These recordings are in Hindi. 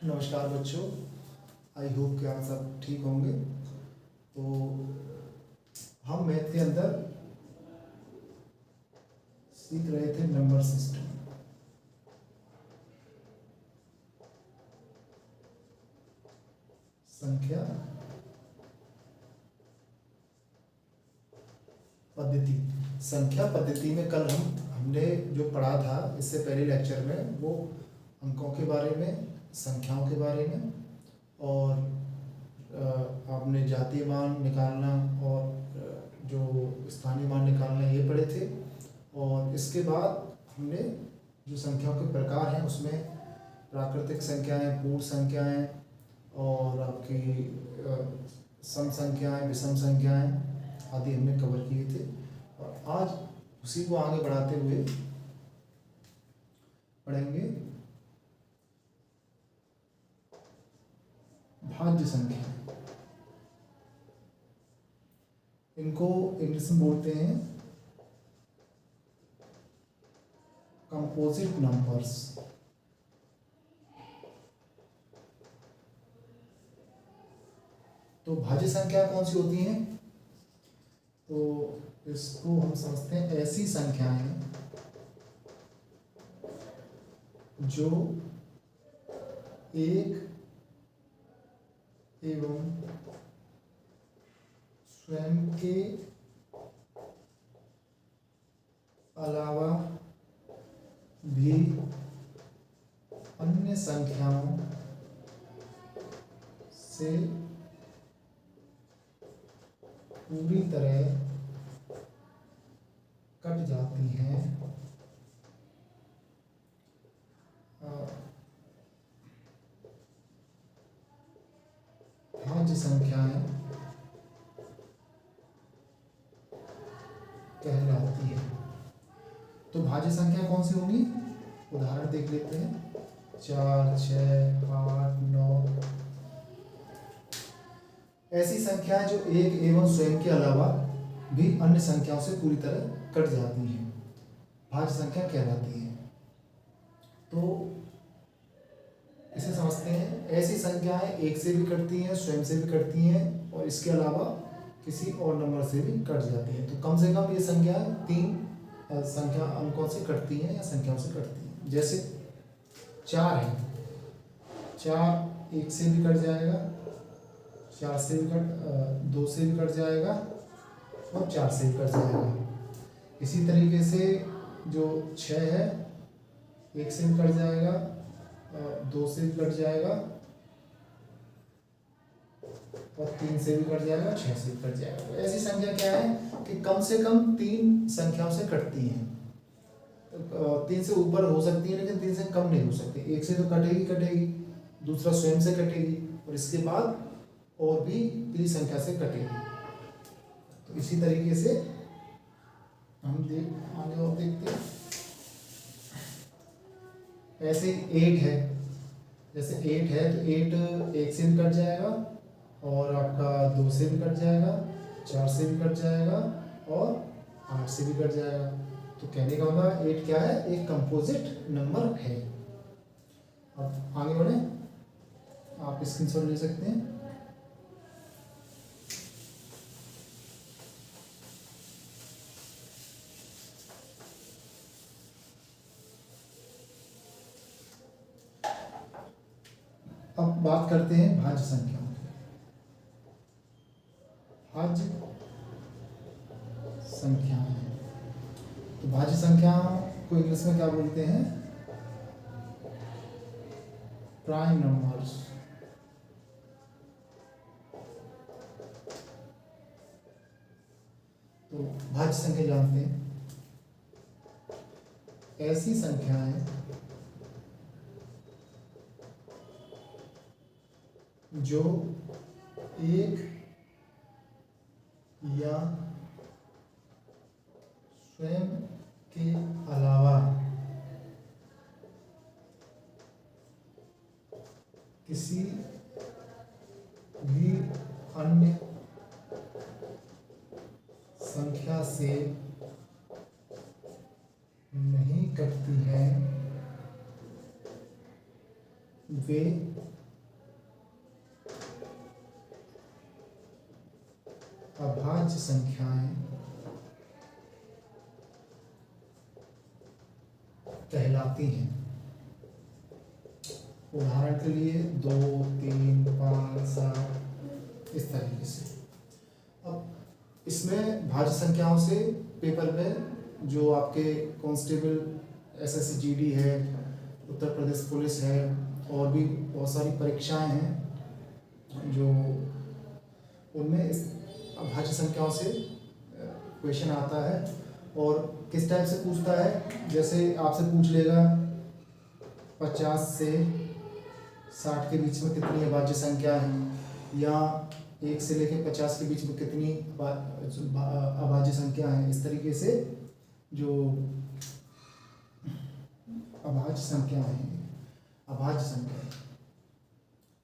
नमस्कार बच्चों, आई होप कि आप सब ठीक होंगे। तो हम मैथ के अंदर सीख रहे थे नंबर सिस्टम। संख्या पद्धति में कल हमने जो पढ़ा था इससे पहले लेक्चर में, वो अंकों के बारे में, संख्याओं के बारे में, और आपने जातीय मान निकालना और जो स्थानीय मान निकालना ये पढ़े थे। और इसके बाद हमने जो संख्याओं के प्रकार हैं उसमें प्राकृतिक संख्याएं, पूर्ण संख्याएं और आपकी सम संख्याएं, विषम संख्याएं आदि हमने कवर किए थे। और आज उसी को आगे बढ़ाते हुए पढ़ेंगे भाज्य संख्या। इनको इंग्लिश में बोलते हैं कंपोजिट नंबर्स। तो भाज्य संख्या कौन सी होती हैं? तो इसको हम समझते हैं ऐसी संख्याएं जो एक एवं स्वयं के अलावा भी अन्य संख्याओं से पूरी तरह कट जाती हैं। भाज्य संख्याएं कहलाती है। तो भाज्य संख्या कौन सी होंगी? उदाहरण देख लेते हैं। 4, 6, 8, 9 ऐसी संख्याएं जो एक एवं स्वयं के अलावा भी अन्य संख्याओं से पूरी तरह कट जाती हैं, भाज्य संख्या कहलाती है। तो इसे समझते हैं, ऐसी संख्याएं एक से भी कटती हैं, स्वयं से भी कटती हैं और इसके अलावा किसी और नंबर से भी कट जाती हैं। तो कम से कम ये संख्याएं 3 संख्या अंकों से कटती हैं या संख्याओं से कटती हैं। जैसे 4 है, 4 1 से भी कट जाएगा, 4 से भी 2 से भी कट जाएगा और 4 से भी कट जाएगा। इसी तरीके से जो 6 है, 1 से भी कट जाएगा, 2 से भी कट जाएगा और 3 से भी कट जाएगा, 6 से भी कट जाएगा। तो ऐसी संख्या क्या है कि कम से कम 3 संख्याओं से कटती हैं। 3 से ऊपर हो सकती है लेकिन 3 से कम नहीं हो सकती। 1 से तो कटेगी, दूसरा स्वयं से कटेगी और इसके बाद और भी 3 संख्या से कटेगी। तो इसी तरीके से हम आगे और देखते हैं। ऐसे 8 है, जैसे 8 है तो 8 1 से भी कट जाएगा और आपका 2 से भी कट जाएगा, 4 से भी कट जाएगा और 8 से भी कट जाएगा। तो कहने का मतलब 8 क्या है? एक कंपोजिट नंबर है। अब आगे बढ़े, आप स्क्रीनशॉट ले सकते हैं। अब बात करते हैं भाज्य संख्याओं की। भाज्य संख्याएं, तो भाज्य संख्या को इंग्लिश में क्या बोलते हैं? Prime numbers. तो भाज्य संख्या जानते हैं, ऐसी संख्याएं जो एक या स्वयं के अलावा किसी भी अन्य संख्या से नहीं कटती हैं, वे अभाज्य संख्याएं कहलाती हैं। उदाहरण के लिए 2, 3, 5, 7 इस तरीके से। अब इसमें भाज्य संख्याओं से पेपर में जो आपके कांस्टेबल, एसएससी जीडी है, उत्तर प्रदेश पुलिस है, और भी बहुत सारी परीक्षाएं हैं जो उनमें इस अभाज्य संख्याओं से क्वेश्चन आता है। और किस टाइप से पूछता है, जैसे आपसे पूछ लेगा 50 से 60 के बीच में कितनी अभाज्य संख्या है, या 1 से लेकर 50 के बीच में कितनी अभाज्य संख्या है। इस तरीके से जो अभाज्य संख्या है, अभाज्य संख्या,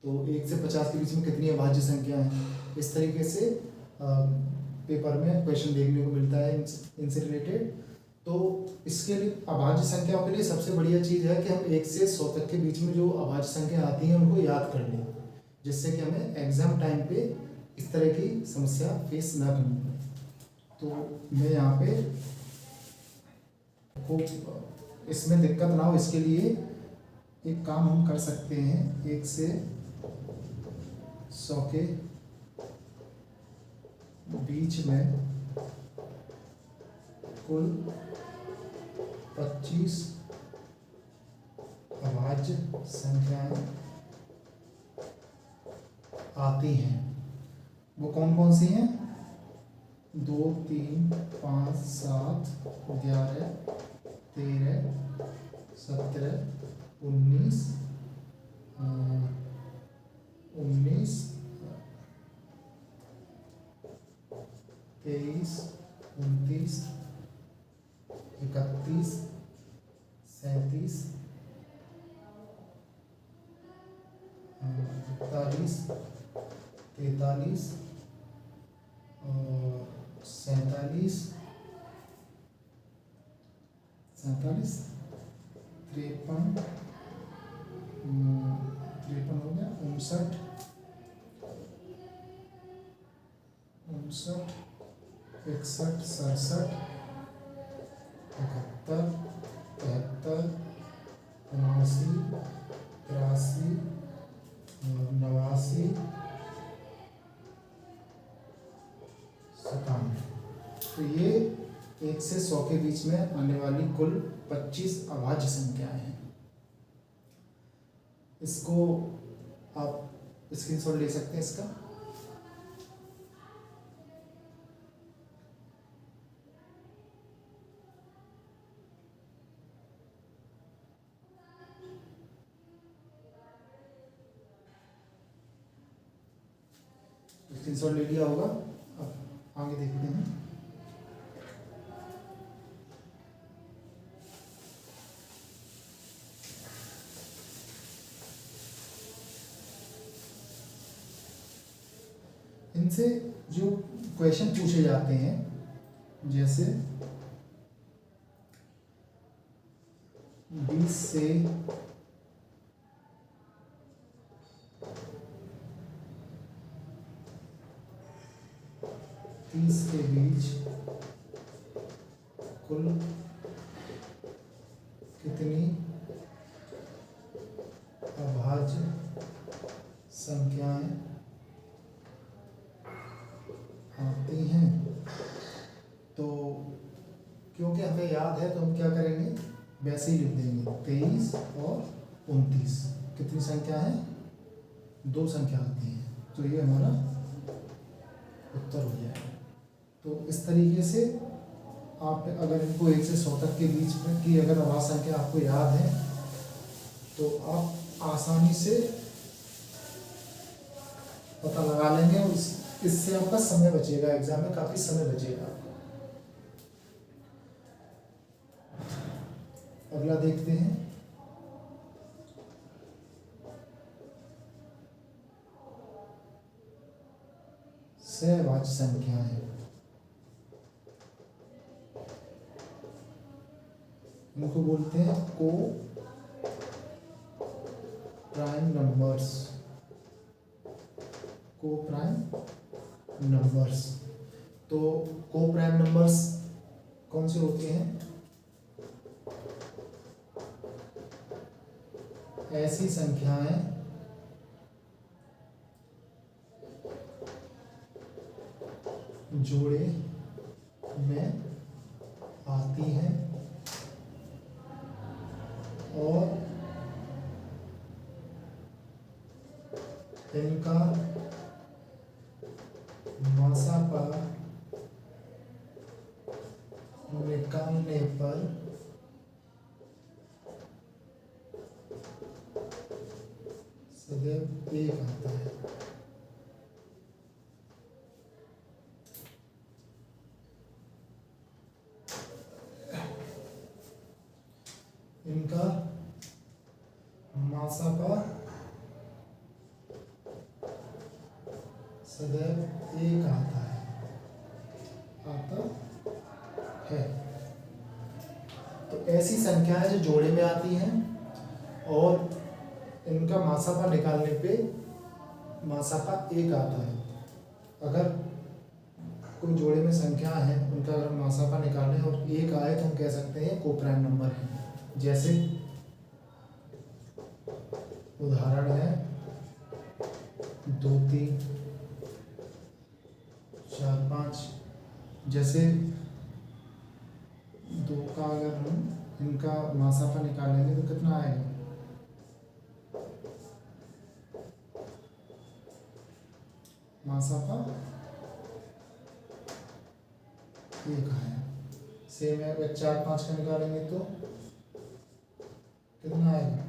तो 1 से 50 के बीच में कितनी अभाज्य संख्या है, इस तरीके से पेपर में क्वेश्चन देखने को मिलता है इनसे रिलेटेड। तो इसके लिए अभाज्य संख्याओं के लिए सबसे बढ़िया चीज़ है कि हम 1 से 100 तक के बीच में जो अभाज्य संख्या आती हैं उनको याद कर लें, जिससे कि हमें एग्जाम टाइम पे इस तरह की समस्या फेस ना करनी पड़े। तो मैं यहाँ पे को इसमें दिक्कत ना हो, इसके लिए एक काम हम कर सकते हैं। 1 से 100 के बीच में कुल 25 अभाज्य संख्याएं आती हैं। वो कौन कौन सी हैं? 2, 3, 5, 7, 11, 13, 17, 19, 23, 29, 31, 37, 41, 43 और 47, 53, 53 हो गया, 59, 61, 67, 71, 73, 79, 83, 89, 97। तो ये 1 से 100 के बीच में आने वाली कुल 25 अभाज्य संख्याएं हैं। इसको आप स्क्रीनशॉट ले सकते हैं इसका। स्क्रीनशॉट ले लिया होगा। अब आगे देखते हैं। इनसे जो क्वेश्चन पूछे जाते हैं, जैसे 20 से 30 के बीच कुल कितनी अभाज्य संख्याएं आती हैं। तो क्योंकि हमें याद है तो हम क्या करेंगे, वैसे ही लिख देंगे। 23 और 29 कितनी संख्या है? 2 संख्या आती है, तो ये हमारा उत्तर हो जाएगा। तो इस तरीके से आप अगर इनको 1 से 100 तक के बीच में की अगर अभाज्य संख्या आपको याद है तो आप आसानी से पता लगा लेंगे, और इससे आपका समय बचेगा, एग्जाम में काफी समय बचेगा। अगला देखते हैं। सहभाज्य संख्याएं, इनको बोलते हैं को प्राइम नंबर्स। को प्राइम नंबर्स। तो को प्राइम नंबर्स कौन से होते हैं? ऐसी संख्याएं जोड़े में आती हैं और इनका मासापा निकालने पर सदैव एक आता है। इनका मासापा सदैव एक आता है। तो ऐसी संख्याएं जो जोड़े में आती हैं और इनका मासापा निकालने पे मासापा एक आता है। अगर कोई जोड़े में संख्या है उनका अगर मासापा निकालें और एक आए तो हम कह सकते हैं को प्राइम नंबर है। जैसे उदाहरण है 2 3 4 5। जैसे 2 का अगर हम इनका मासापा निकालेंगे तो कितना आएगा? मासापा एक आया। सेम है, अगर 4 5 का निकालेंगे तो कितना आएगा?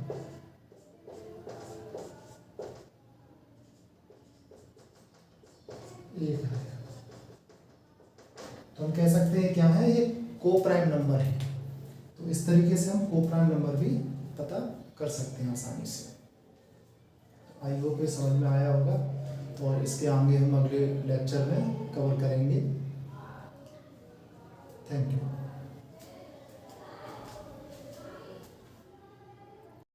एक आएगा। तो हम कह सकते हैं क्या है, ये को प्राइम नंबर है। तो इस तरीके से हम को प्राइम नंबर भी पता कर सकते हैं आसानी से। आई होप ये समझ में आया होगा और इसके आगे हम अगले लेक्चर में कवर करेंगे।